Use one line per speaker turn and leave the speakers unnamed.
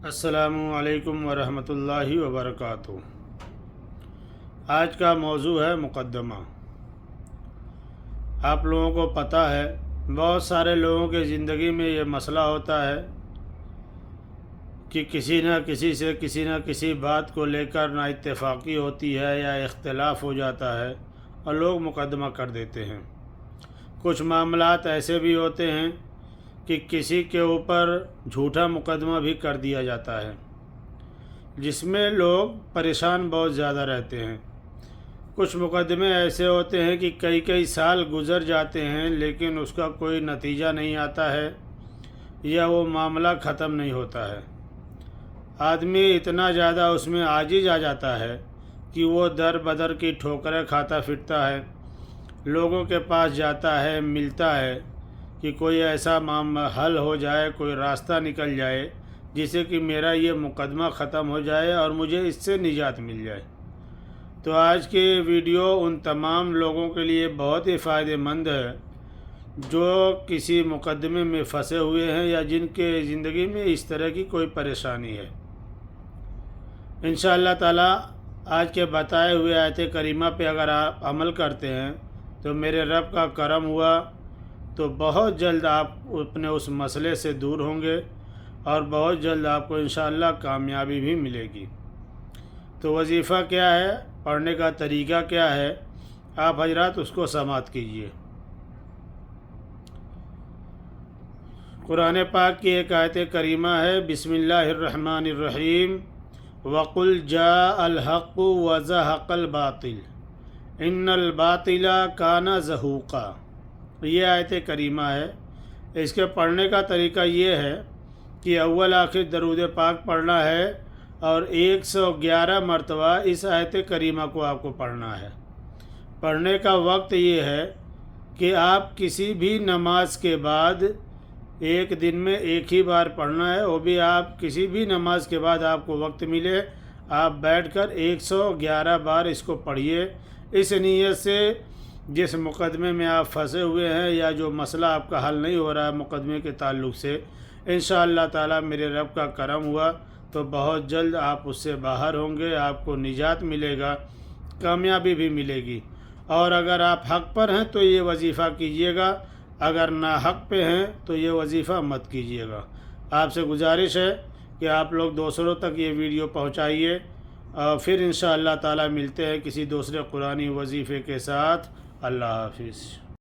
السلام علیکم ورحمۃ اللہ وبرکاتہ۔ آج کا موضوع ہے مقدمہ۔ آپ لوگوں کو پتہ ہے بہت سارے لوگوں کی زندگی میں یہ مسئلہ ہوتا ہے کہ کسی نہ کسی بات کو لے کر نا اتفاقی ہوتی ہے یا اختلاف ہو جاتا ہے اور لوگ مقدمہ کر دیتے ہیں۔ کچھ معاملات ایسے بھی ہوتے ہیں کہ کسی کے اوپر جھوٹا مقدمہ بھی کر دیا جاتا ہے، جس میں لوگ پریشان بہت زیادہ رہتے ہیں۔ کچھ مقدمے ایسے ہوتے ہیں کہ کئی سال گزر جاتے ہیں لیکن اس کا کوئی نتیجہ نہیں آتا ہے یا وہ معاملہ ختم نہیں ہوتا ہے۔ آدمی اتنا زیادہ اس میں عاجز آ جاتا ہے کہ وہ در بدر کی ٹھوکریں کھاتا پھرتا ہے، لوگوں کے پاس جاتا ہے، ملتا ہے کہ کوئی ایسا حل ہو جائے، کوئی راستہ نکل جائے جس سے کہ میرا یہ مقدمہ ختم ہو جائے اور مجھے اس سے نجات مل جائے۔ تو آج کی ویڈیو ان تمام لوگوں کے لیے بہت ہی فائدہ مند ہے جو کسی مقدمے میں پھنسے ہوئے ہیں یا جن کے زندگی میں اس طرح کی کوئی پریشانی ہے۔ انشاءاللہ تعالی آج کے بتائے ہوئے آیت کریمہ پہ اگر آپ عمل کرتے ہیں تو میرے رب کا کرم ہوا تو بہت جلد آپ اپنے اس مسئلے سے دور ہوں گے اور بہت جلد آپ کو انشاءاللہ کامیابی بھی ملے گی۔ تو وظیفہ کیا ہے، پڑھنے کا طریقہ کیا ہے، آپ حضرات اس کو سماعت کیجئے۔ قرآن پاک کی ایک آیت کریمہ ہے، بسم اللہ الرحمن الرحیم، وَقُلْ جَاءَ الْحَقُّ وَزَهَقَ الْبَاطِلُ إِنَّ الْبَاطِلَ كَانَ زَهُوقًا۔ یہ آیت کریمہ ہے۔ اس کے پڑھنے کا طریقہ یہ ہے کہ اول آخر درود پاک پڑھنا ہے اور 111 مرتبہ اس آیت کریمہ کو آپ کو پڑھنا ہے۔ پڑھنے کا وقت یہ ہے کہ آپ کسی بھی نماز کے بعد ایک دن میں ایک ہی بار پڑھنا ہے، وہ بھی آپ کسی بھی نماز کے بعد آپ کو وقت ملے آپ بیٹھ کر 111 بار اس کو پڑھیے، اس نیت سے جس مقدمے میں آپ پھنسے ہوئے ہیں یا جو مسئلہ آپ کا حل نہیں ہو رہا ہے مقدمے کے تعلق سے، انشاءاللہ تعالی میرے رب کا کرم ہوا تو بہت جلد آپ اس سے باہر ہوں گے، آپ کو نجات ملے گا، کامیابی بھی ملے گی۔ اور اگر آپ حق پر ہیں تو یہ وظیفہ کیجئے گا، اگر ناحق پہ ہیں تو یہ وظیفہ مت کیجئے گا۔ آپ سے گزارش ہے کہ آپ لوگ دوسروں تک یہ ویڈیو پہنچائیے اور پھر انشاءاللہ تعالی ملتے ہیں کسی دوسرے قرآنی وظیفے کے ساتھ۔ اللہ حافظ۔